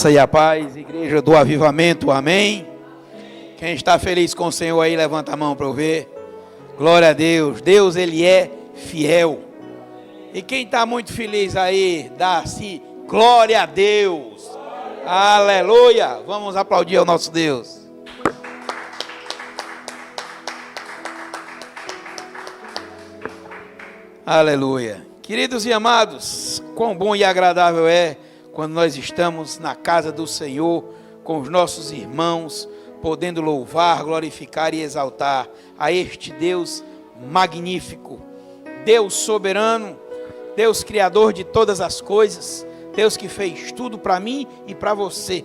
graça e a paz, igreja do avivamento, amém? Quem está feliz com o Senhor aí, levanta a mão para eu ver. Glória a Deus, Deus ele é fiel. E quem está muito feliz aí, dá-se glória a Deus. Aleluia, vamos aplaudir ao nosso Deus. Aleluia. Queridos e amados, quão bom e agradável é quando nós estamos na casa do Senhor, com os nossos irmãos, podendo louvar, glorificar e exaltar a este Deus magnífico, Deus soberano, Deus criador de todas as coisas, Deus que fez tudo para mim e para você,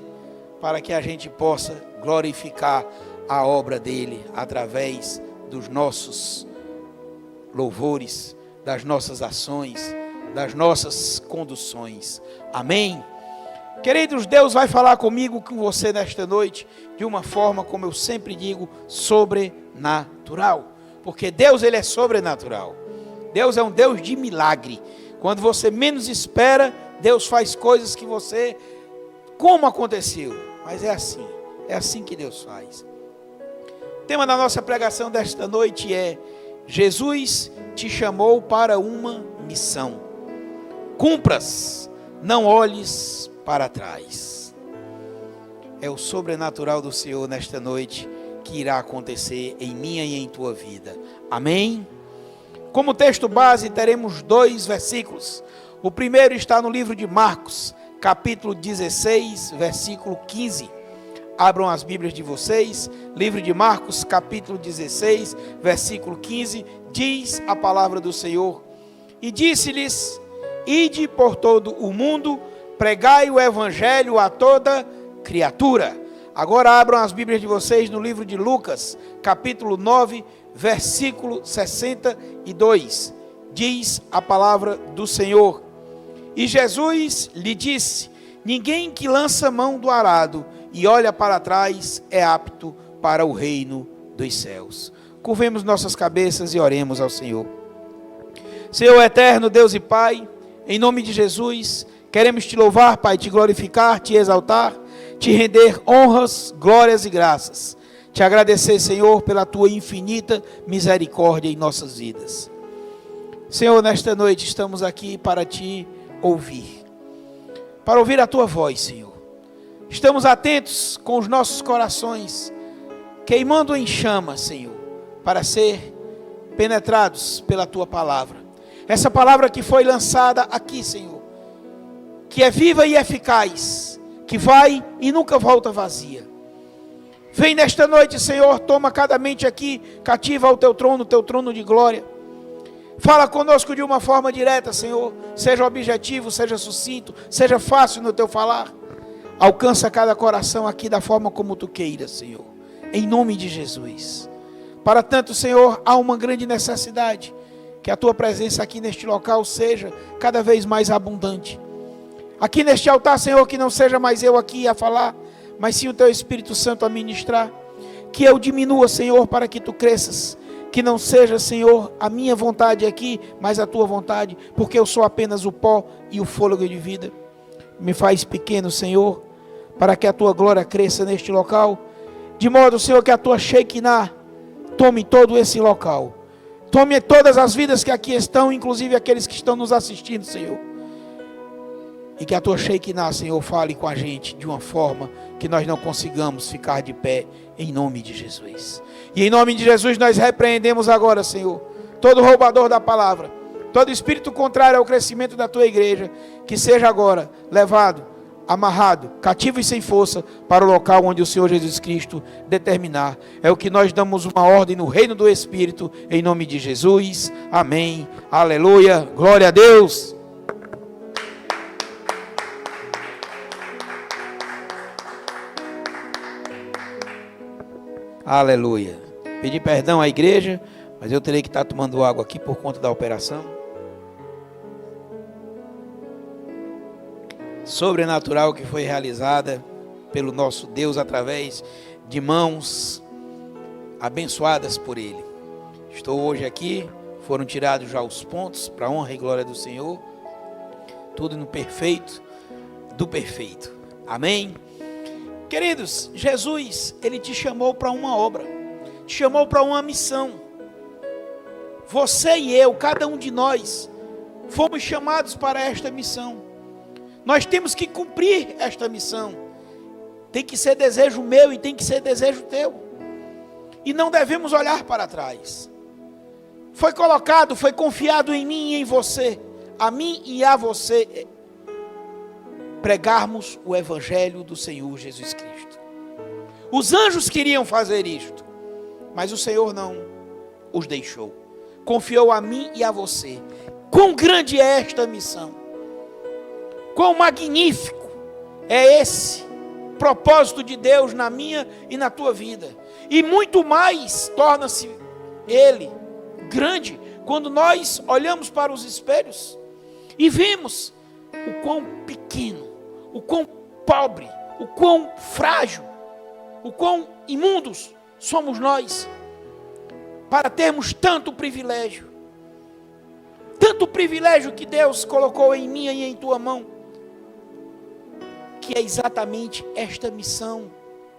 para que a gente possa glorificar a obra dele através dos nossos louvores, das nossas ações, das nossas conduções. Amém? Queridos, Deus vai falar comigo, com você nesta noite, de uma forma, como eu sempre digo, sobrenatural. Porque Deus, ele é sobrenatural. Deus é um Deus de milagre. Quando você menos espera, Deus faz coisas que você... Como aconteceu? Mas é assim que Deus faz. O tema da nossa pregação desta noite é: Jesus te chamou para uma missão. Cumpras, não olhes para trás. É o sobrenatural do Senhor nesta noite que irá acontecer em minha e em tua vida. Amém? Como texto base teremos 2 versículos. O primeiro está no livro de Marcos, capítulo 16, versículo 15. Abram as Bíblias de vocês. Livro de Marcos, capítulo 16, versículo 15. Diz a palavra do Senhor: e disse-lhes: ide por todo o mundo, pregai o evangelho a toda criatura. Agora abram as Bíblias de vocês no livro de Lucas, capítulo 9, versículo 62. Diz a palavra do Senhor: e Jesus lhe disse: ninguém que lança mão do arado e olha para trás é apto para o reino dos céus. Curvemos nossas cabeças e oremos ao Senhor. Senhor eterno, Deus e Pai, em nome de Jesus, queremos te louvar, Pai, te glorificar, te exaltar, te render honras, glórias e graças. Te agradecer, Senhor, pela tua infinita misericórdia em nossas vidas. Senhor, nesta noite estamos aqui para te ouvir, para ouvir a tua voz, Senhor. Estamos atentos com os nossos corações, queimando em chamas, Senhor, para ser penetrados pela tua palavra. Essa palavra que foi lançada aqui, Senhor, que é viva e eficaz, que vai e nunca volta vazia. Vem nesta noite, Senhor, toma cada mente aqui cativa ao teu trono de glória. Fala conosco de uma forma direta, Senhor, seja objetivo, seja sucinto, seja fácil no teu falar. Alcança cada coração aqui da forma como tu queiras, Senhor, em nome de Jesus. Para tanto, Senhor, há uma grande necessidade, que a tua presença aqui neste local seja cada vez mais abundante. Aqui neste altar, Senhor, que não seja mais eu aqui a falar, mas sim o teu Espírito Santo a ministrar. Que eu diminua, Senhor, para que tu cresças. Que não seja, Senhor, a minha vontade aqui, mas a tua vontade, porque eu sou apenas o pó e o fôlego de vida. Me faz pequeno, Senhor, para que a tua glória cresça neste local, de modo, Senhor, que a tua Shekinah tome todo esse local. Tome todas as vidas que aqui estão, inclusive aqueles que estão nos assistindo, Senhor. E que a tua Shekinah, Senhor, fale com a gente de uma forma que nós não consigamos ficar de pé, em nome de Jesus. E em nome de Jesus nós repreendemos agora, Senhor, todo roubador da palavra, todo espírito contrário ao crescimento da tua igreja, que seja agora levado, amarrado, cativo e sem força, para o local onde o Senhor Jesus Cristo determinar. É o que nós damos uma ordem no reino do Espírito, em nome de Jesus. Amém. Aleluia. Glória a Deus. Aleluia. Pedi perdão à igreja, mas eu terei que estar tomando água aqui por conta da operação. Sobrenatural que foi realizada pelo nosso Deus através de mãos abençoadas por Ele. Estou hoje aqui, foram tirados já os pontos para a honra e glória do Senhor. Tudo no perfeito do perfeito. Amém? Queridos, Jesus, Ele te chamou para uma obra, te chamou para uma missão. Você e eu, cada um de nós, fomos chamados para esta missão. Nós temos que cumprir esta missão. Tem que ser desejo meu e tem que ser desejo teu. E não devemos olhar para trás. Foi colocado, foi confiado em mim e em você, a mim e a você, pregarmos o Evangelho do Senhor Jesus Cristo. Os anjos queriam fazer isto, mas o Senhor não os deixou. Confiou a mim e a você. Quão grande é esta missão! Quão magnífico é esse propósito de Deus na minha e na tua vida. E muito mais torna-se Ele grande quando nós olhamos para os espelhos e vemos o quão pequeno, o quão pobre, o quão frágil, o quão imundos somos nós, para termos tanto privilégio que Deus colocou em mim e em tua mão, que é exatamente esta missão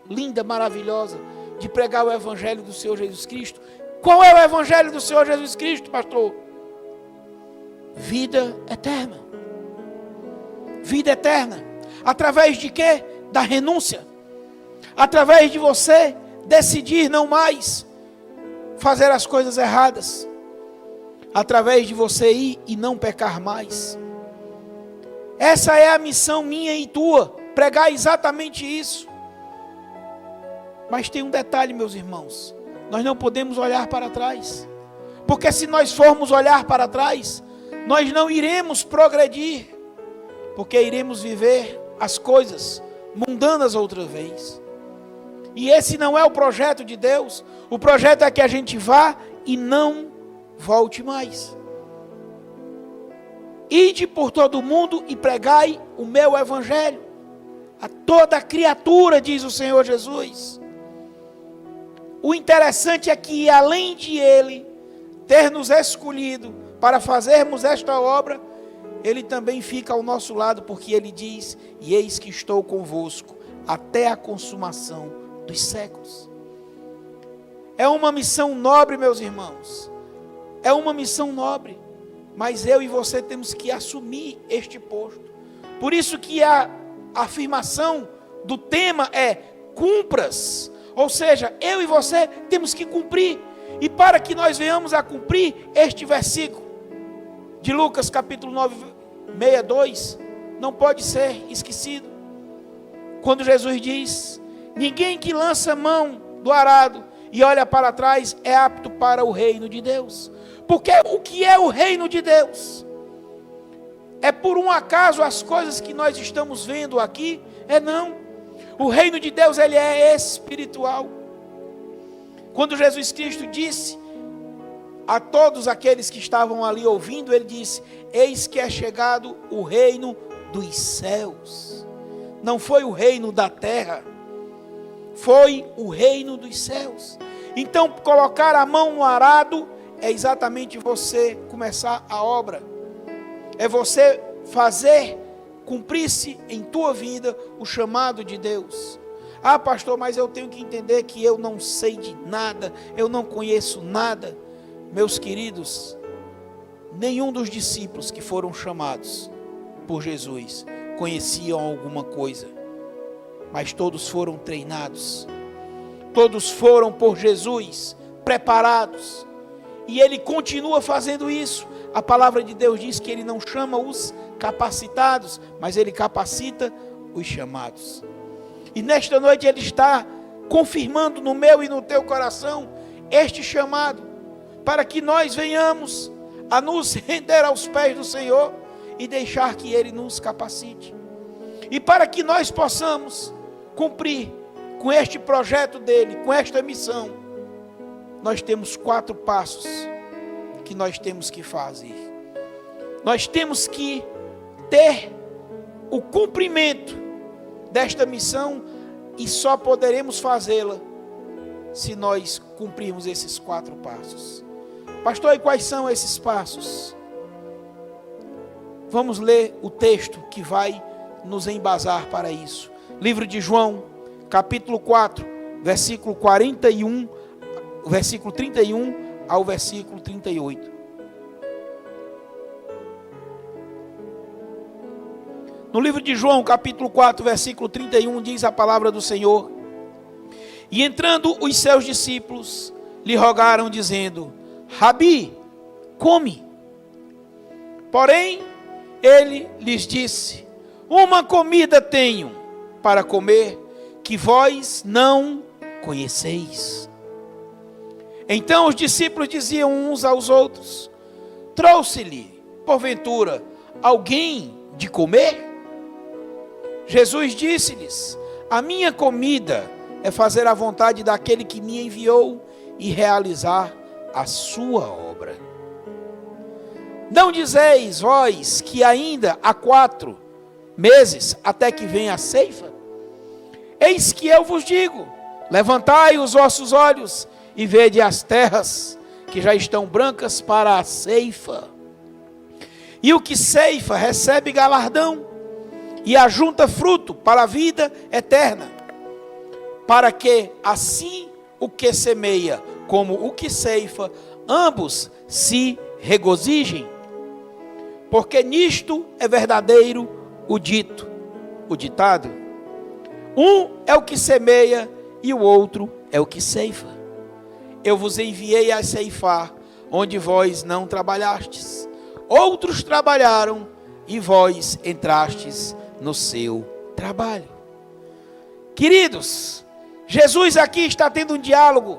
linda, maravilhosa, de pregar o Evangelho do Senhor Jesus Cristo. Qual é o Evangelho do Senhor Jesus Cristo, pastor? Vida eterna. Vida eterna. Através de quê? Da renúncia. Através de você decidir não mais fazer as coisas erradas. Através de você ir e não pecar mais. Essa é a missão minha e tua, pregar exatamente isso. Mas tem um detalhe, meus irmãos, nós não podemos olhar para trás, porque se nós formos olhar para trás, nós não iremos progredir, porque iremos viver as coisas mundanas outra vez. E esse não é o projeto de Deus. O projeto é que a gente vá e não volte mais. Ide por todo o mundo e pregai o meu Evangelho a toda criatura, diz o Senhor Jesus. O interessante é que, além de Ele ter nos escolhido para fazermos esta obra, Ele também fica ao nosso lado, porque Ele diz: e eis que estou convosco até a consumação dos séculos. É uma missão nobre, meus irmãos. É uma missão nobre. Mas eu e você temos que assumir este posto. Por isso que a afirmação do tema é: cumpras. Ou seja, eu e você temos que cumprir. E para que nós venhamos a cumprir este versículo de Lucas capítulo 9, 62, não pode ser esquecido. Quando Jesus diz: ninguém que lança mão do arado e olha para trás é apto para o reino de Deus. Porque o que é o reino de Deus? É por um acaso as coisas que nós estamos vendo aqui? Não. O reino de Deus, ele é espiritual. Quando Jesus Cristo disse a todos aqueles que estavam ali ouvindo, ele disse: eis que é chegado o reino dos céus. Não foi o reino da terra, foi o reino dos céus. Então, colocar a mão no arado é exatamente você começar a obra. É você fazer, cumprir-se em tua vida o chamado de Deus. Ah, pastor, mas eu tenho que entender que eu não sei de nada, eu não conheço nada. Meus queridos, nenhum dos discípulos que foram chamados por Jesus conheciam alguma coisa, mas todos foram treinados, todos foram por Jesus preparados, e Ele continua fazendo isso. A palavra de Deus diz que Ele não chama os capacitados, mas Ele capacita os chamados. E nesta noite Ele está confirmando no meu e no teu coração este chamado, para que nós venhamos a nos render aos pés do Senhor e deixar que Ele nos capacite. E para que nós possamos cumprir com este projeto dEle, com esta missão, nós temos 4 passos que nós temos que fazer. Nós temos que ter o cumprimento desta missão e só poderemos fazê-la se nós cumprirmos esses 4 passos. Pastor, e quais são esses passos? Vamos ler o texto que vai nos embasar para isso. Livro de João, capítulo 4, versículo 41, versículo 31 ao versículo 38. No livro de João, capítulo 4, versículo 31, diz a palavra do Senhor: E entrando os seus discípulos, lhe rogaram, dizendo: Rabi, come. Porém, ele lhes disse: Uma comida tenho para comer, que vós não conheceis. Então os discípulos diziam uns aos outros: Trouxe-lhe, porventura, alguém de comer? Jesus disse-lhes: A minha comida é fazer a vontade daquele que me enviou e realizar a sua obra. Não dizeis vós que ainda há 4 meses até que venha a ceifa? Eis que eu vos digo: levantai os vossos olhos e vede as terras que já estão brancas para a ceifa. E o que ceifa recebe galardão, e ajunta fruto para a vida eterna, para que assim o que semeia como o que ceifa, ambos se regozijem. Porque nisto é verdadeiro o ditado: um é o que semeia e o outro é o que ceifa. Eu vos enviei a ceifar onde vós não trabalhastes. Outros trabalharam e vós entrastes no seu trabalho. Queridos, Jesus aqui está tendo um diálogo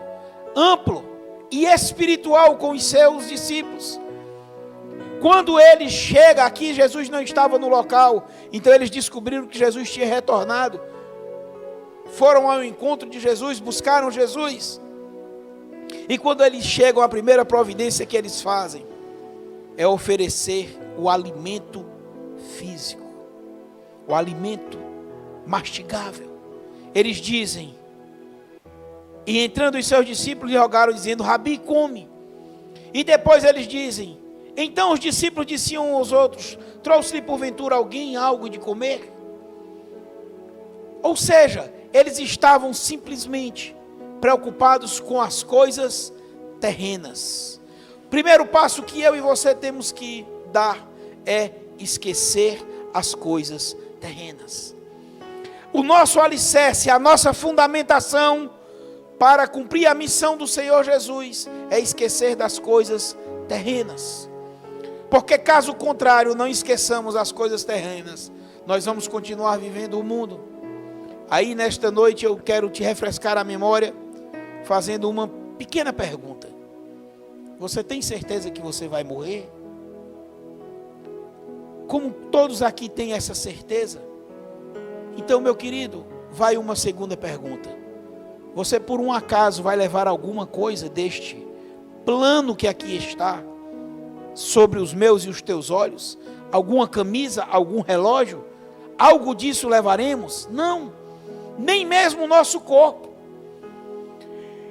amplo e espiritual com os seus discípulos. Quando ele chega aqui, Jesus não estava no local, então eles descobriram que Jesus tinha retornado. Foram ao encontro de Jesus, buscaram Jesus. E quando eles chegam, a primeira providência que eles fazem é oferecer o alimento físico, o alimento mastigável. Eles dizem, e entrando os seus discípulos lhe rogaram, dizendo: Rabi, come. E depois eles dizem, então os discípulos diziam aos outros: trouxe-lhe porventura alguém algo de comer? Ou seja, eles estavam simplesmente preocupados com as coisas terrenas. Primeiro passo que eu e você temos que dar é esquecer as coisas terrenas. O nosso alicerce, a nossa fundamentação para cumprir a missão do Senhor Jesus é esquecer das coisas terrenas. Porque caso contrário, não esqueçamos as coisas terrenas, nós vamos continuar vivendo o mundo. Aí nesta noite eu quero te refrescar a memória fazendo uma pequena pergunta. Você tem certeza que você vai morrer? Como todos aqui têm essa certeza, então, meu querido, vai uma segunda pergunta. Você por um acaso vai levar alguma coisa deste plano que aqui está sobre os meus e os teus olhos? Alguma camisa, algum relógio? Algo disso levaremos? Não, nem mesmo o nosso corpo.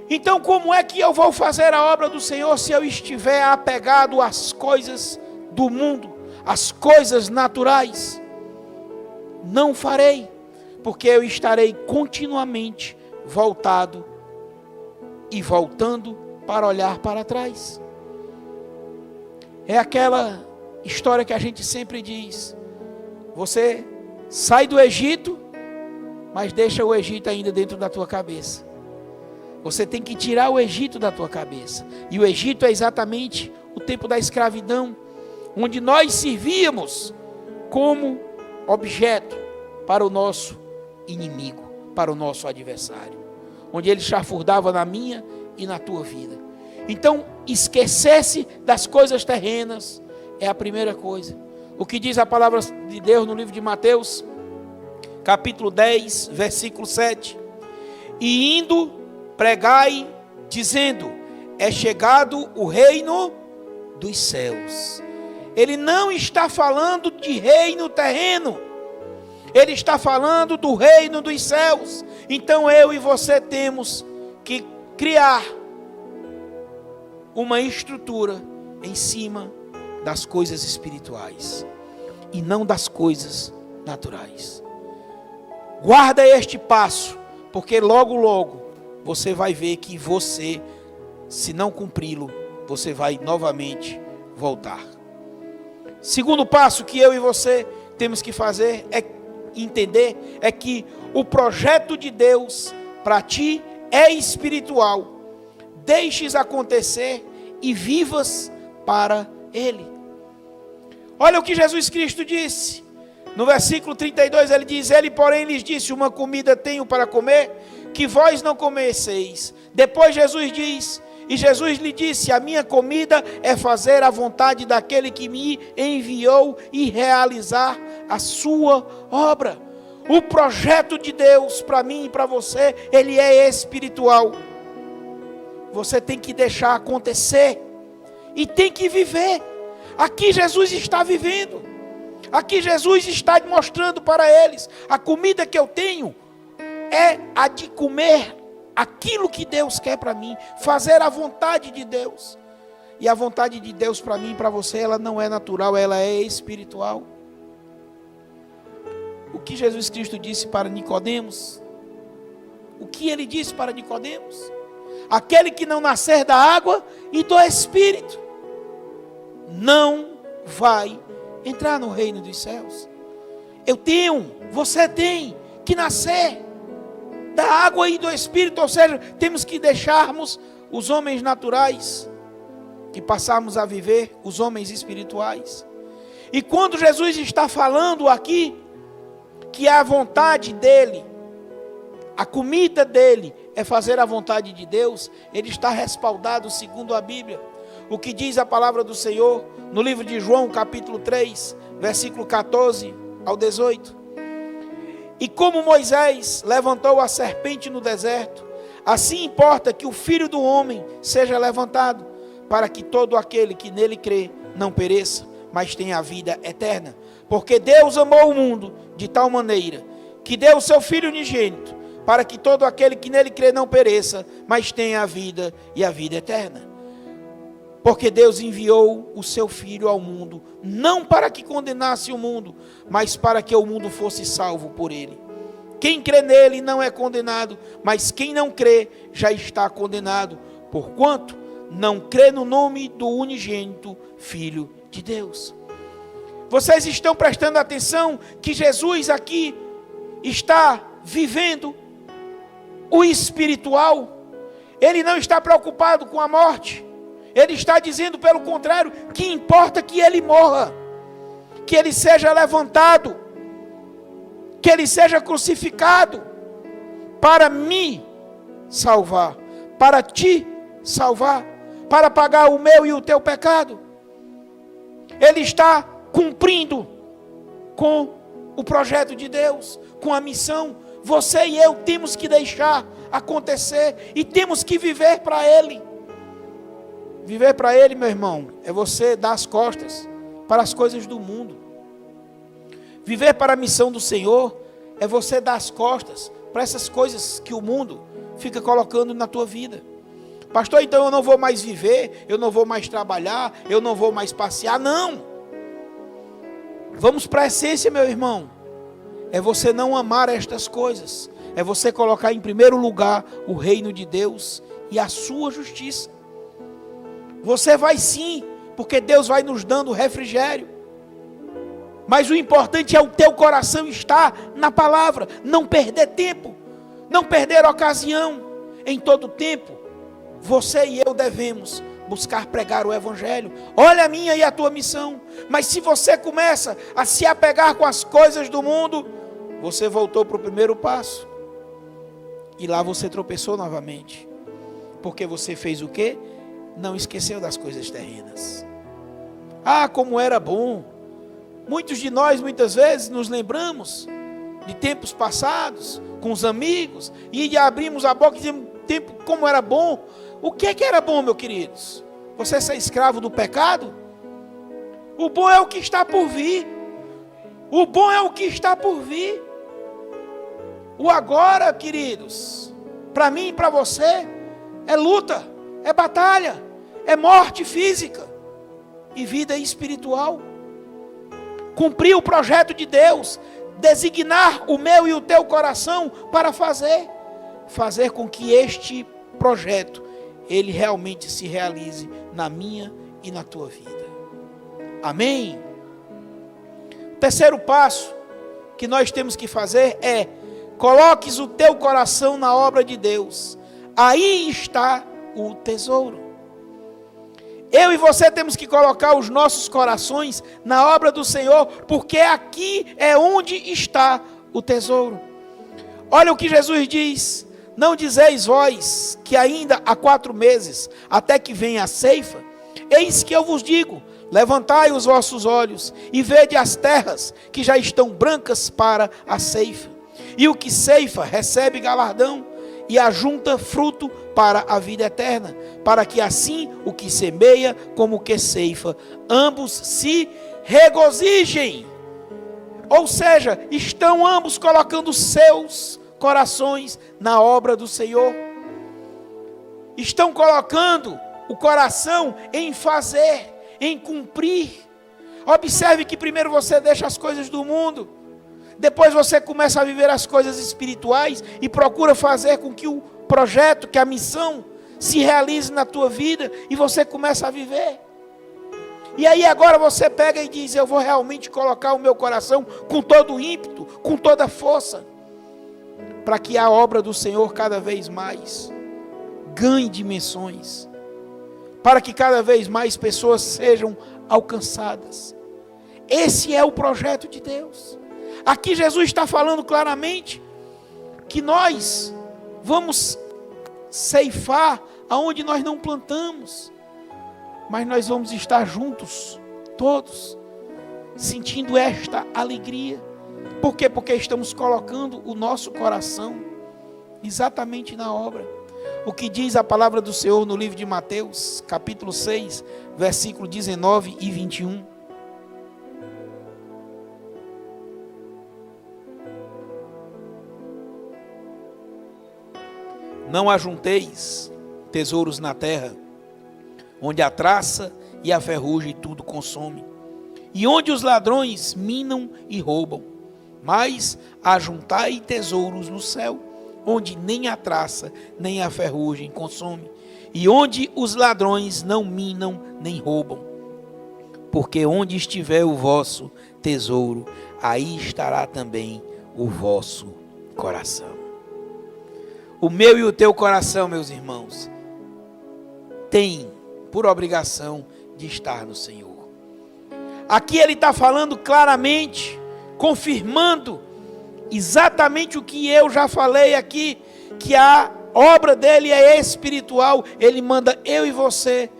Então, como é que eu vou fazer a obra do Senhor se eu estiver apegado às coisas do mundo, às coisas naturais? Não farei, porque eu estarei continuamente voltado e voltando para olhar para trás. É aquela história que a gente sempre diz: você sai do Egito, mas deixa o Egito ainda dentro da tua cabeça. Você tem que tirar o Egito da tua cabeça. E o Egito é exatamente o tempo da escravidão, onde nós servíamos como objeto para o nosso inimigo, para o nosso adversário, onde ele chafurdava na minha e na tua vida. Então, esquecer-se das coisas terrenas é a primeira coisa. O que diz a palavra de Deus no livro de Mateus, capítulo 10, versículo 7. E indo, pregai, dizendo: é chegado o reino dos céus. Ele não está falando de reino terreno, ele está falando do reino dos céus. Então eu e você temos que criar uma estrutura em cima das coisas espirituais e não das coisas naturais. Guarda este passo, porque logo, logo, você vai ver que você, se não cumpri-lo, você vai novamente voltar. Segundo passo que eu e você temos que fazer é entender, é que o projeto de Deus para ti é espiritual. Deixes acontecer e vivas para Ele. Olha o que Jesus Cristo disse. No versículo 32 ele diz: Ele porém lhes disse, uma comida tenho para comer, que vós não comeceis. Depois Jesus diz, e Jesus lhe disse, a minha comida é fazer a vontade daquele que me enviou e realizar a sua obra. O projeto de Deus para mim e para você, ele é espiritual. Você tem que deixar acontecer e tem que viver. Aqui Jesus está vivendo. Aqui Jesus está mostrando para eles: a comida que eu tenho é a de comer aquilo que Deus quer para mim, fazer a vontade de Deus. E a vontade de Deus para mim e para você, ela não é natural, ela é espiritual. O que Jesus Cristo disse para Nicodemos? O que ele disse para Nicodemos? Aquele que não nascer da água e do Espírito não vai entrar no reino dos céus. Eu tenho, você tem que nascer da água e do Espírito, ou seja, temos que deixarmos os homens naturais e passarmos a viver os homens espirituais. E quando Jesus está falando aqui que a vontade dele, a comida dele é fazer a vontade de Deus, ele está respaldado segundo a Bíblia. O que diz a palavra do Senhor no livro de João, capítulo 3, versículo 14 ao 18. E como Moisés levantou a serpente no deserto, assim importa que o Filho do Homem seja levantado, para que todo aquele que nele crê não pereça, mas tenha a vida eterna. Porque Deus amou o mundo de tal maneira, que deu o seu Filho unigênito, para que todo aquele que nele crê não pereça, mas tenha a vida e a vida eterna. Porque Deus enviou o seu Filho ao mundo, não para que condenasse o mundo, mas para que o mundo fosse salvo por ele. Quem crê nele não é condenado, mas quem não crê já está condenado, porquanto não crê no nome do unigênito Filho de Deus. Vocês estão prestando atenção que Jesus aqui está vivendo o espiritual? Ele não está preocupado com a morte. Ele está dizendo, pelo contrário, que importa que ele morra, que ele seja levantado, que ele seja crucificado, para me salvar, para te salvar, para pagar o meu e o teu pecado. Ele está cumprindo com o projeto de Deus, com a missão. Você e eu temos que deixar acontecer e temos que viver para Ele. Viver para Ele, meu irmão, é você dar as costas para as coisas do mundo. Viver para a missão do Senhor é você dar as costas para essas coisas que o mundo fica colocando na tua vida. Pastor, então eu não vou mais viver, eu não vou mais trabalhar, eu não vou mais passear. Não! Vamos para a essência, meu irmão. É você não amar estas coisas. É você colocar em primeiro lugar o reino de Deus e a sua justiça. Você vai sim, porque Deus vai nos dando refrigério. Mas o importante é o teu coração estar na palavra. Não perder tempo. Não perder ocasião. Em todo tempo, você e eu devemos buscar pregar o Evangelho. Olha a minha e a tua missão. Mas se você começa a se apegar com as coisas do mundo, você voltou para o primeiro passo. E lá você tropeçou novamente. Porque você fez o quê? Não esqueceu das coisas terrenas. Ah, como era bom. Muitos de nós, muitas vezes, nos lembramos de tempos passados, com os amigos, e abrimos a boca e dizemos, tempo como era bom. O que é que era bom, meus queridos? Você ser escravo do pecado? O bom é o que está por vir. O bom é o que está por vir. O agora, queridos, para mim e para você, é luta, é batalha, é morte física e vida espiritual. Cumprir o projeto de Deus, designar o meu e o teu coração para fazer com que este projeto, ele realmente se realize na minha e na tua vida. Amém? O terceiro passo que nós temos que fazer é: coloques o teu coração na obra de Deus. Aí está o tesouro. Eu e você temos que colocar os nossos corações na obra do Senhor, porque aqui é onde está o tesouro. Olha o que Jesus diz: não dizeis vós que ainda há 4 meses, até que venha a ceifa? Eis que eu vos digo: levantai os vossos olhos e vede as terras que já estão brancas para a ceifa. E o que ceifa recebe galardão e ajunta fruto para a vida eterna, para que assim o que semeia como o que ceifa, ambos se regozijem. Ou seja, estão ambos colocando seus corações na obra do Senhor. Estão colocando o coração em fazer, em cumprir. Observe que primeiro você deixa as coisas do mundo, depois você começa a viver as coisas espirituais e procura fazer com que o projeto, que a missão se realize na tua vida, e você começa a viver. E aí agora você pega e diz: eu vou realmente colocar o meu coração com todo o ímpeto, com toda a força, para que a obra do Senhor cada vez mais ganhe dimensões, para que cada vez mais pessoas sejam alcançadas. Esse é o projeto de Deus. Aqui Jesus está falando claramente que nós vamos ceifar aonde nós não plantamos, mas nós vamos estar juntos, todos, sentindo esta alegria. Por quê? Porque estamos colocando o nosso coração exatamente na obra. O que diz a palavra do Senhor no livro de Mateus, capítulo 6, versículo 19 e 21. Não ajunteis tesouros na terra, onde a traça e a ferrugem tudo consome, e onde os ladrões minam e roubam. Mas ajuntai tesouros no céu, onde nem a traça nem a ferrugem consome, e onde os ladrões não minam nem roubam. Porque onde estiver o vosso tesouro, aí estará também o vosso coração. O meu e o teu coração, meus irmãos, tem por obrigação de estar no Senhor. Aqui ele está falando claramente, confirmando exatamente o que eu já falei aqui, que a obra dele é espiritual. Ele manda eu e você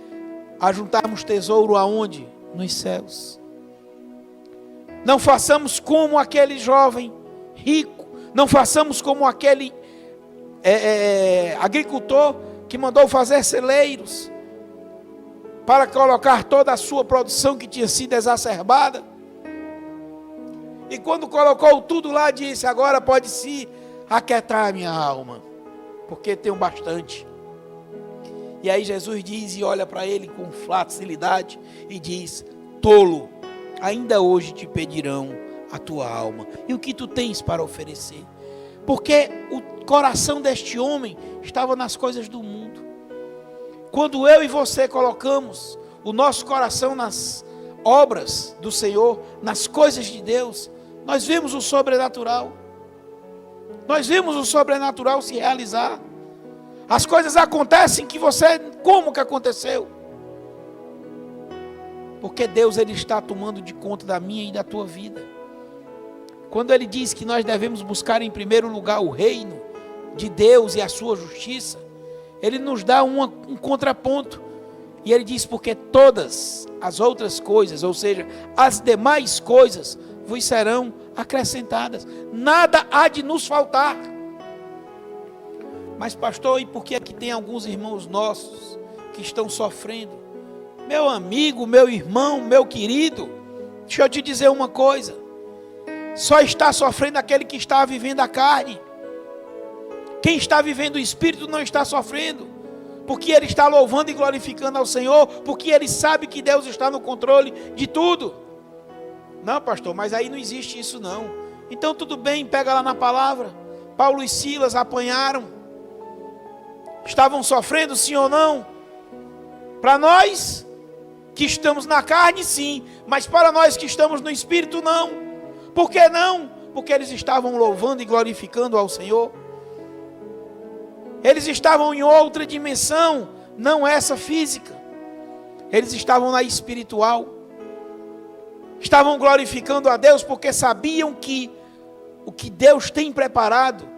ajuntarmos tesouro aonde? Nos céus. Não façamos como aquele jovem rico, não façamos como aquele agricultor que mandou fazer celeiros para colocar toda a sua produção que tinha sido exacerbada. E quando colocou tudo lá, disse: agora pode se aquietar a minha alma, porque tenho bastante. E aí Jesus diz e olha para ele com facilidade e diz: tolo, ainda hoje te pedirão a tua alma. E o que tu tens para oferecer? Porque o coração deste homem estava nas coisas do mundo. Quando eu e você colocamos o nosso coração nas obras do Senhor, nas coisas de Deus, nós vemos o sobrenatural. Nós vemos o sobrenatural se realizar. As coisas acontecem que você, como que aconteceu? Porque Deus, ele está tomando de conta da minha e da tua vida. Quando ele diz que nós devemos buscar em primeiro lugar o reino de Deus e a sua justiça, ele nos dá um contraponto. E ele diz: porque todas as outras coisas, ou seja, as demais coisas, vos serão acrescentadas. Nada há de nos faltar. Mas pastor, e por que é que tem alguns irmãos nossos que estão sofrendo? Meu amigo, meu irmão, meu querido, deixa eu te dizer uma coisa: só está sofrendo aquele que está vivendo a carne. Quem está vivendo o Espírito não está sofrendo, porque ele está louvando e glorificando ao Senhor, porque ele sabe que Deus está no controle de tudo. Não, pastor, mas aí não existe isso não. Então tudo bem, pega lá na palavra. Paulo e Silas apanharam. Estavam sofrendo, sim ou não? Para nós que estamos na carne, sim. Mas para nós que estamos no Espírito, não. Por que não? Porque eles estavam louvando e glorificando ao Senhor. Eles estavam em outra dimensão, não essa física. Eles estavam na espiritual. Estavam glorificando a Deus porque sabiam que o que Deus tem preparado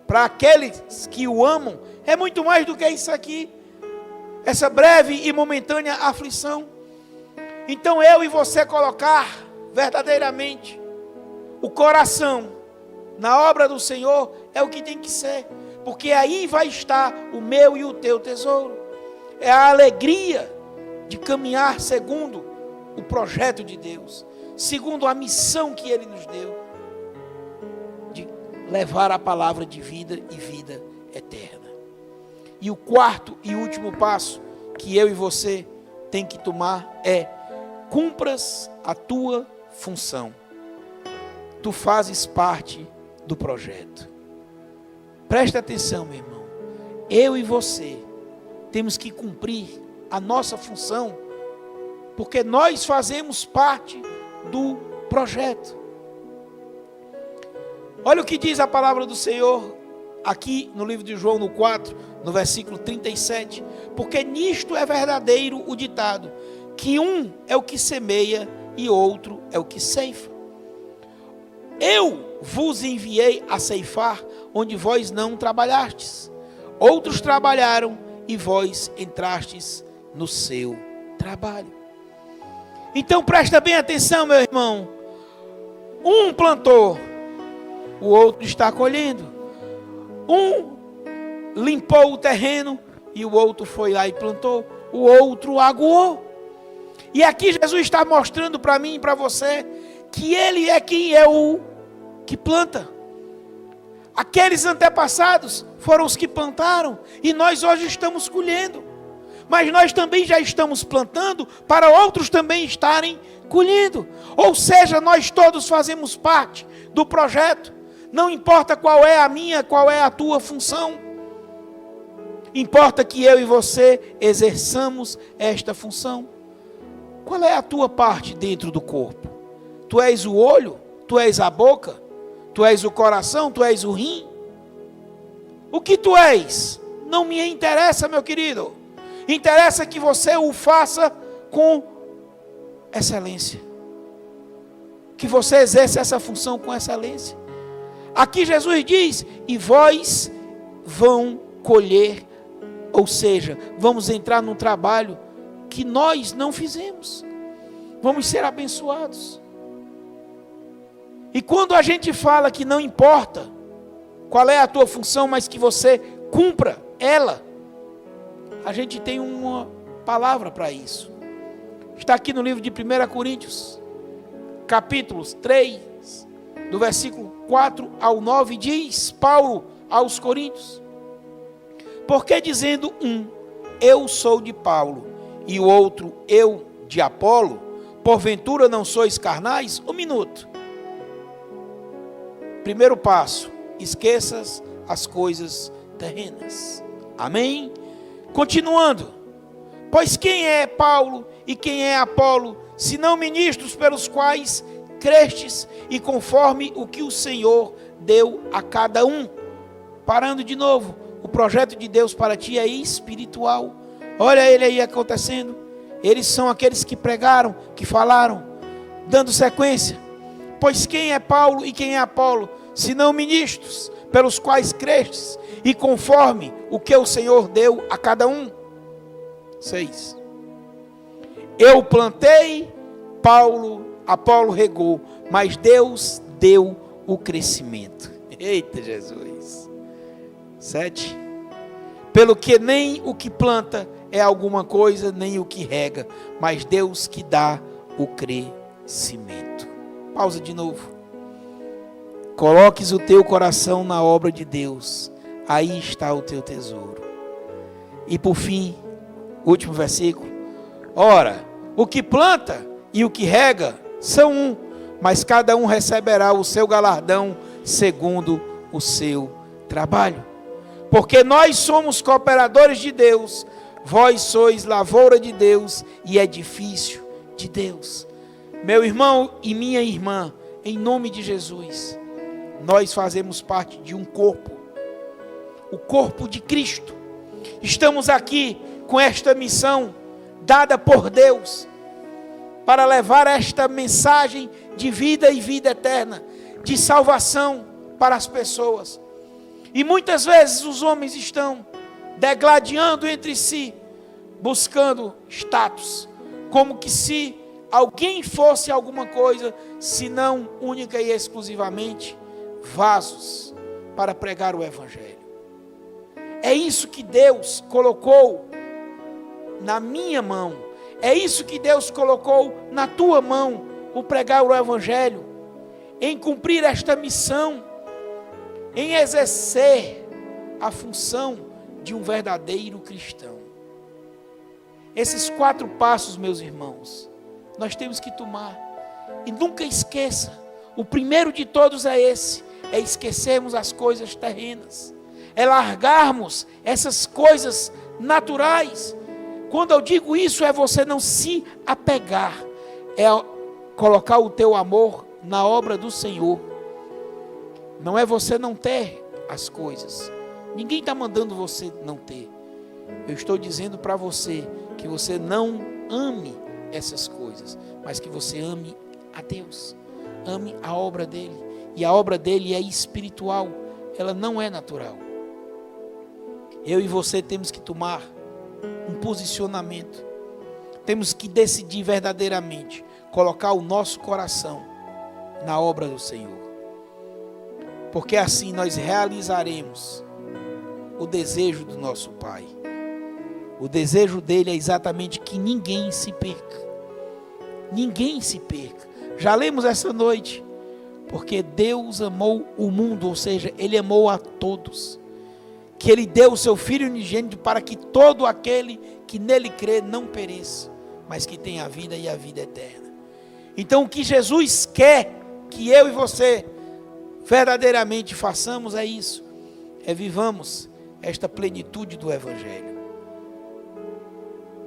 para aqueles que o amam é muito mais do que isso aqui. Essa breve e momentânea aflição. Então eu e você colocar verdadeiramente o coração na obra do Senhor é o que tem que ser. Porque aí vai estar o meu e o teu tesouro. É a alegria de caminhar segundo o projeto de Deus, segundo a missão que Ele nos deu, de levar a palavra de vida e vida eterna. E o quarto e último passo que eu e você tem que tomar é: cumpras a tua função. Tu fazes parte do projeto. Presta atenção, meu irmão. Eu e você temos que cumprir a nossa função, porque nós fazemos parte do projeto. Olha o que diz a palavra do Senhor aqui no livro de João, no 4, no versículo 37. Porque nisto é verdadeiro o ditado, que um é o que semeia e outro é o que ceifa. Eu vos enviei a ceifar onde vós não trabalhastes. Outros trabalharam e vós entrastes no seu trabalho. Então presta bem atenção, meu irmão. Um plantou, o outro está colhendo. Um limpou o terreno e o outro foi lá e plantou. O outro aguou. E aqui Jesus está mostrando para mim e para você que Ele é quem é o que planta. Aqueles antepassados foram os que plantaram e nós hoje estamos colhendo. Mas nós também já estamos plantando para outros também estarem colhendo. Ou seja, nós todos fazemos parte do projeto. Não importa qual é a minha, qual é a tua função. Importa que eu e você exerçamos esta função. Qual é a tua parte dentro do corpo? Tu és o olho? Tu és a boca? Tu és o coração? Tu és o rim? O que tu és? Não me interessa, meu querido. Interessa que você o faça com excelência. Que você exerça essa função com excelência. Aqui Jesus diz: e vós vão colher, ou seja, vamos entrar num trabalho que nós não fizemos. Vamos ser abençoados. E quando a gente fala que não importa qual é a tua função, mas que você cumpra ela, a gente tem uma palavra para isso. Está aqui no livro de 1 Coríntios, capítulos 3, do versículo 4 ao 9, diz Paulo aos Coríntios: porque dizendo um, eu sou de Paulo, e o outro, eu de Apolo, porventura não sois carnais? Um minuto. Primeiro passo: esqueças as coisas terrenas. Amém? Continuando: pois quem é Paulo e quem é Apolo, senão ministros pelos quais crestes, e conforme o que o Senhor deu a cada um. Parando de novo, o projeto de Deus para ti é espiritual. Olha ele aí acontecendo. Eles são aqueles que pregaram, que falaram, dando sequência. Pois quem é Paulo e quem é Apolo, senão ministros pelos quais crestes, e conforme o que o Senhor deu a cada um. 6. Eu plantei, Apolo regou, mas Deus deu o crescimento. Eita Jesus. 7. Pelo que nem o que planta é alguma coisa, nem o que rega, mas Deus que dá o crescimento. Pausa de novo. Coloques o teu coração na obra de Deus, aí está o teu tesouro. E por fim, último versículo: ora, o que planta e o que rega são um, mas cada um receberá o seu galardão segundo o seu trabalho. Porque nós somos cooperadores de Deus, vós sois lavoura de Deus e edifício de Deus. Meu irmão e minha irmã, em nome de Jesus, nós fazemos parte de um corpo, o corpo de Cristo. Estamos aqui com esta missão dada por Deus, para levar esta mensagem de vida e vida eterna, de salvação para as pessoas. E muitas vezes os homens estão degladiando entre si, buscando status, como que se alguém fosse alguma coisa, senão única e exclusivamente vasos para pregar o Evangelho. É isso que Deus colocou na minha mão, é isso que Deus colocou na tua mão, o pregar o Evangelho, em cumprir esta missão, em exercer a função de um verdadeiro cristão. Esses 4 passos, meus irmãos, nós temos que tomar. E nunca esqueça, o primeiro de todos é esse, é esquecermos as coisas terrenas, é largarmos essas coisas naturais. Quando eu digo isso, é você não se apegar, é colocar o teu amor na obra do Senhor. Não é você não ter as coisas. Ninguém está mandando você não ter. Eu estou dizendo para você que você não ame essas coisas, mas que você ame a Deus, ame a obra dele. E a obra dele é espiritual, ela não é natural. Eu e você temos que tomar um posicionamento, temos que decidir verdadeiramente, colocar o nosso coração na obra do Senhor, porque assim nós realizaremos o desejo do nosso Pai. O desejo dele é exatamente que ninguém se perca. Ninguém se perca. Já lemos essa noite, porque Deus amou o mundo, ou seja, ele amou a todos, que ele deu o seu Filho unigênito para que todo aquele que nele crê não pereça, mas que tenha a vida e a vida eterna. Então o que Jesus quer que eu e você verdadeiramente façamos é isso, é vivamos esta plenitude do Evangelho,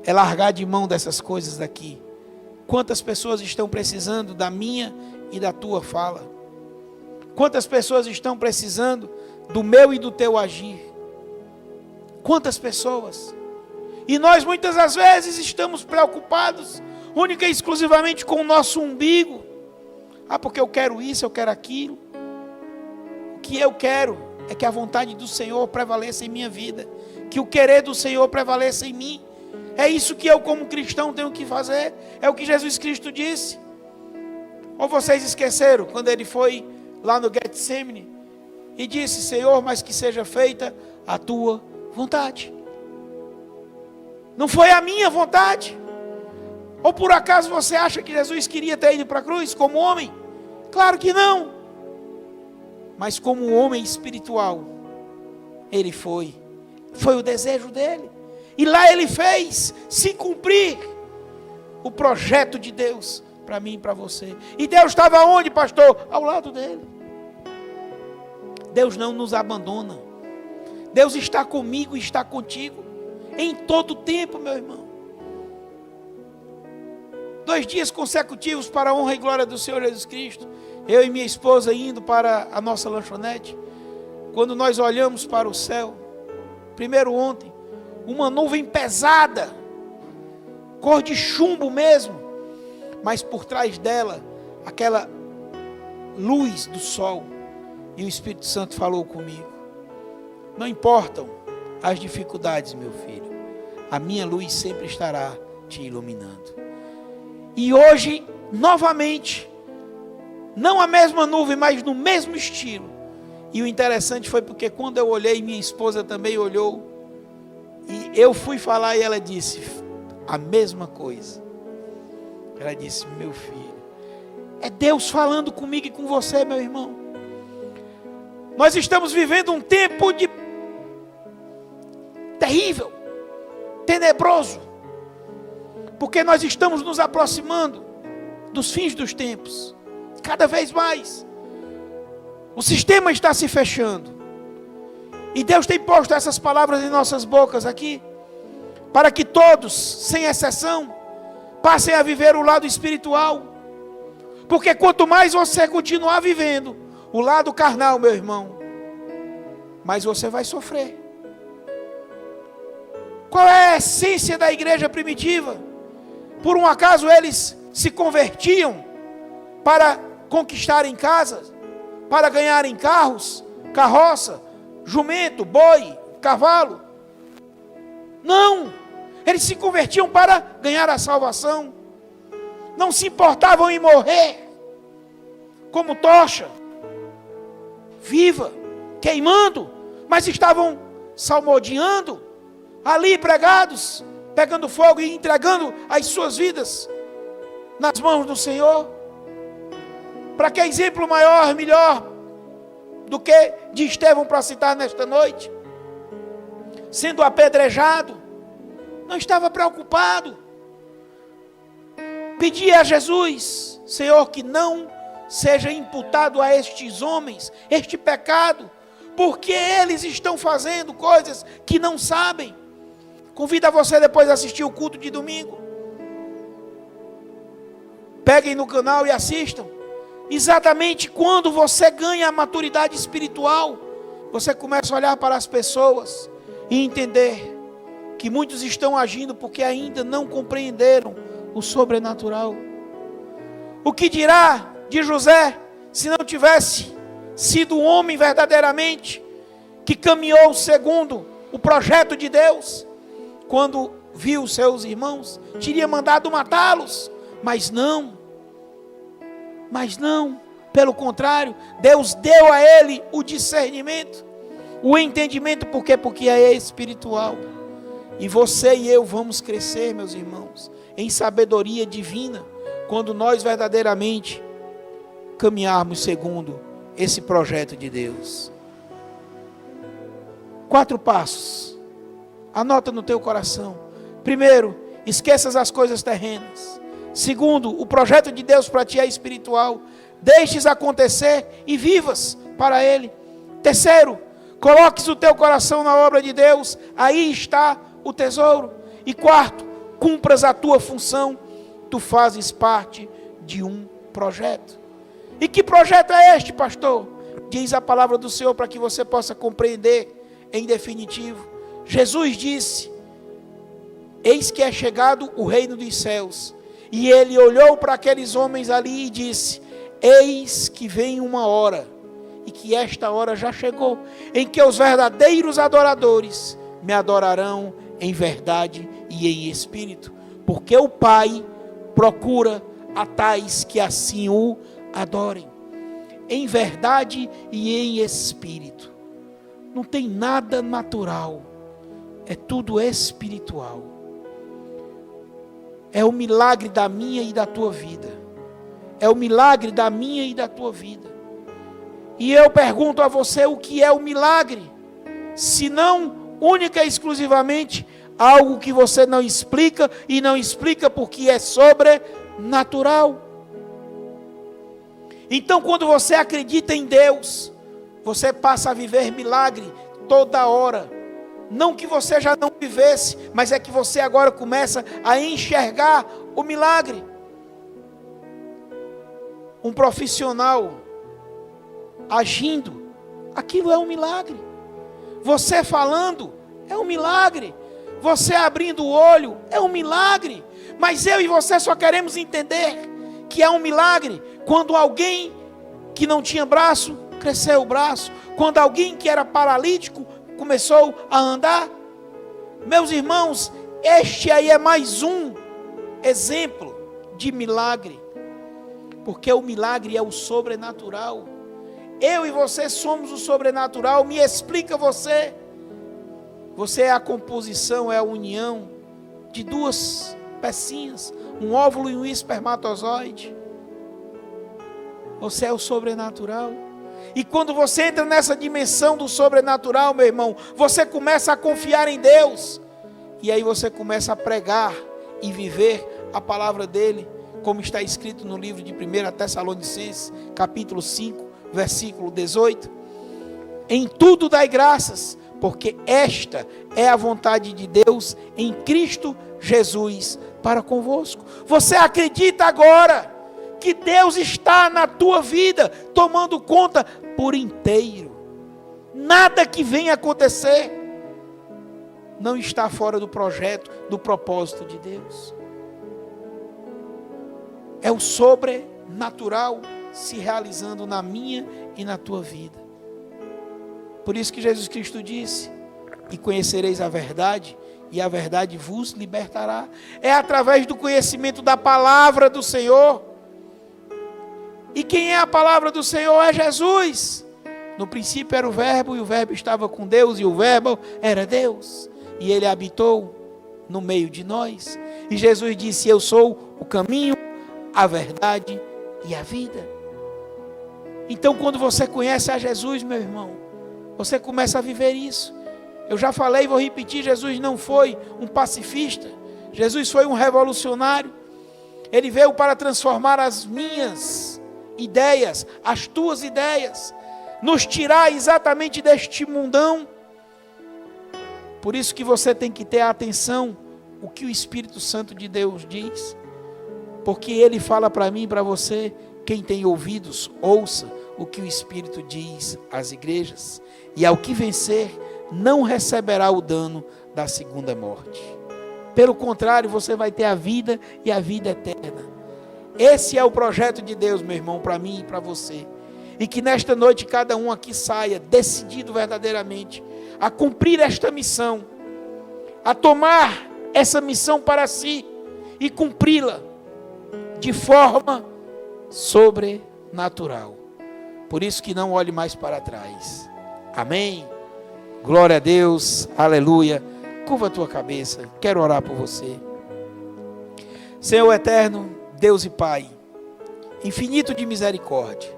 é largar de mão dessas coisas daqui. Quantas pessoas estão precisando da minha e da tua fala? Quantas pessoas estão precisando do meu e do teu agir? Quantas pessoas? E nós muitas das vezes estamos preocupados única e exclusivamente com o nosso umbigo. Porque eu quero isso, eu quero aquilo. O que eu quero é que a vontade do Senhor prevaleça em minha vida, que o querer do Senhor prevaleça em mim. É isso que eu como cristão tenho que fazer, é o que Jesus Cristo disse. Ou vocês esqueceram quando ele foi lá no Getsemane e disse: Senhor, mas que seja feita a tua vontade. Não foi a minha vontade. Ou por acaso você acha que Jesus queria ter ido para a cruz como homem? Claro que não. Mas como um homem espiritual, ele foi o desejo dele. E lá ele fez se cumprir o projeto de Deus para mim e para você. E Deus estava onde, pastor? Ao lado dele. Deus não nos abandona. Deus está comigo e está contigo em todo o tempo, meu irmão. 2 dias consecutivos para a honra e glória do Senhor Jesus Cristo. Eu e minha esposa indo para a nossa lanchonete. Quando nós olhamos para o céu, primeiro ontem, uma nuvem pesada, cor de chumbo mesmo, mas por trás dela, aquela luz do sol. E o Espírito Santo falou comigo: não importam as dificuldades, meu filho, a minha luz sempre estará te iluminando. E hoje, novamente, não a mesma nuvem, mas no mesmo estilo. E o interessante foi porque quando eu olhei, minha esposa também olhou, e eu fui falar e ela disse a mesma coisa. Ela disse: meu filho, é Deus falando comigo e com você, meu irmão. Nós estamos vivendo um tempo de terrível, tenebroso, porque nós estamos nos aproximando dos fins dos tempos. cada vez mais. O sistema está se fechando. E Deus tem posto essas palavras em nossas bocas aqui, para que todos, sem exceção, passem a viver o lado espiritual. Porque quanto mais você continuar vivendo o lado carnal, meu irmão, mais você vai sofrer. Qual é a essência da igreja primitiva? Por um acaso eles se convertiam para conquistarem casas, para ganharem carros, carroça, jumento, boi, cavalo? Não! Eles se convertiam para ganhar a salvação. Não se importavam em morrer como tocha, viva, queimando, mas estavam salmodiando, ali pregados, pegando fogo e entregando as suas vidas nas mãos do Senhor. Para que exemplo maior, melhor do que de Estevão para citar nesta noite? Sendo apedrejado, não estava preocupado. Pedia a Jesus: Senhor, que não seja imputado a estes homens este pecado, porque eles estão fazendo coisas que não sabem. Convido a você depois a assistir o culto de domingo. Peguem no canal e assistam. Exatamente quando você ganha a maturidade espiritual, você começa a olhar para as pessoas e entender que muitos estão agindo porque ainda não compreenderam o sobrenatural. O que dirá de José se não tivesse sido um homem verdadeiramente que caminhou segundo o projeto de Deus? Quando viu seus irmãos, teria mandado matá-los, mas não, pelo contrário, Deus deu a ele o discernimento, o entendimento. Por quê? Porque é espiritual. E você e eu vamos crescer, meus irmãos, em sabedoria divina, quando nós verdadeiramente caminharmos segundo esse projeto de Deus. 4 passos. Anota no teu coração. Primeiro, esqueças as coisas terrenas. Segundo, o projeto de Deus para ti é espiritual. Deixes acontecer e vivas para Ele. Terceiro, coloques o teu coração na obra de Deus. Aí está o tesouro. E quarto, cumpras a tua função. Tu fazes parte de um projeto. E que projeto é este, pastor? Diz a palavra do Senhor para que você possa compreender em definitivo. Jesus disse: eis que é chegado o reino dos céus. E ele olhou para aqueles homens ali e disse: eis que vem uma hora, e que esta hora já chegou, em que os verdadeiros adoradores me adorarão em verdade e em espírito, porque o Pai procura a tais que assim o adorem, em verdade e em espírito. Não tem nada natural, é tudo espiritual. É o milagre da minha e da tua vida. É o milagre da minha e da tua vida. E eu pergunto a você, o que é o milagre? Se não, única e exclusivamente, algo que você não explica, e não explica porque é sobrenatural. Então, quando você acredita em Deus, você passa a viver milagre toda hora. Não que você já não vivesse, mas é que você agora começa a enxergar o milagre. Um profissional agindo, aquilo é um milagre. Você falando, é um milagre. Você abrindo o olho, é um milagre. Mas eu e você só queremos entender que é um milagre quando alguém que não tinha braço, cresceu o braço. Quando alguém que era paralítico, começou a andar. Meus irmãos, este aí é mais um exemplo de milagre, porque o milagre é o sobrenatural. Eu e você somos o sobrenatural. Me explica você. Você é a composição, é a união de 2 pecinhas, um óvulo e um espermatozoide. Você é o sobrenatural. E quando você entra nessa dimensão do sobrenatural, meu irmão, você começa a confiar em Deus. E aí você começa a pregar e viver a palavra dele como está escrito no livro de 1 Tessalonicenses, capítulo 5, versículo 18. Em tudo dai graças, porque esta é a vontade de Deus em Cristo Jesus para convosco. Você acredita agora que Deus está na tua vida, tomando conta por inteiro? Nada que venha acontecer não está fora do projeto, do propósito de Deus. É o sobrenatural se realizando na minha e na tua vida. Por isso que Jesus Cristo disse: e conhecereis a verdade, e a verdade vos libertará. É através do conhecimento da palavra do Senhor. E quem é a palavra do Senhor? É Jesus. No princípio era o Verbo, e o Verbo estava com Deus, e o Verbo era Deus. E Ele habitou no meio de nós. E Jesus disse: eu sou o caminho, a verdade e a vida. Então, quando você conhece a Jesus, meu irmão, você começa a viver isso. Eu já falei e vou repetir: Jesus não foi um pacifista. Jesus foi um revolucionário. Ele veio para transformar as minhas ideias, as tuas ideias, nos tirar exatamente deste mundão. Por isso que você tem que ter atenção o que o Espírito Santo de Deus diz, porque Ele fala para mim e para você. Quem tem ouvidos, ouça o que o Espírito diz às igrejas. E ao que vencer, não receberá o dano da segunda morte. Pelo contrário, você vai ter a vida e a vida eterna. Esse é o projeto de Deus, meu irmão, para mim e para você. E que nesta noite cada um aqui saia decidido verdadeiramente a cumprir esta missão, a tomar essa missão para si e cumpri-la de forma sobrenatural. Por isso que não olhe mais para trás. Amém? Glória a Deus, aleluia. Curva a tua cabeça, quero orar por você. Senhor eterno, Deus e Pai, infinito de misericórdia,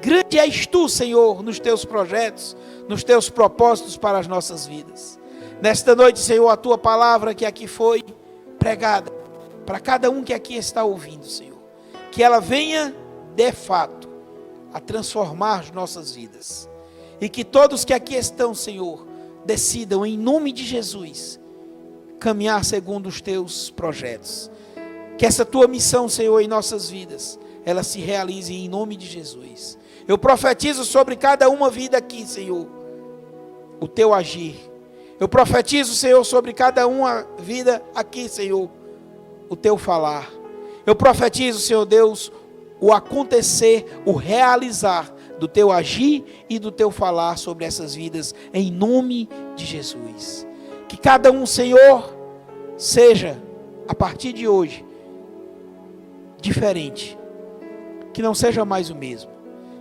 grande és Tu, Senhor, nos Teus projetos, nos Teus propósitos para as nossas vidas. Nesta noite, Senhor, a Tua palavra que aqui foi pregada, para cada um que aqui está ouvindo, Senhor, que ela venha, de fato, a transformar as nossas vidas. E que todos que aqui estão, Senhor, decidam, em nome de Jesus, caminhar segundo os Teus projetos. Que essa Tua missão, Senhor, em nossas vidas, ela se realize em nome de Jesus. Eu profetizo sobre cada uma vida aqui, Senhor, o Teu agir. Eu profetizo, Senhor, sobre cada uma vida aqui, Senhor, o Teu falar. Eu profetizo, Senhor Deus, o acontecer, o realizar do Teu agir e do Teu falar sobre essas vidas, em nome de Jesus. Que cada um, Senhor, seja, a partir de hoje, diferente. Que não seja mais o mesmo.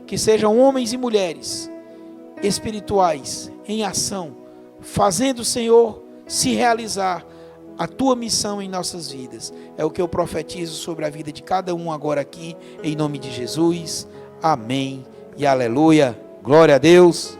Que sejam homens e mulheres espirituais, em ação, fazendo, Senhor, se realizar a Tua missão em nossas vidas. É o que eu profetizo sobre a vida de cada um agora aqui, em nome de Jesus. Amém e aleluia. Glória a Deus.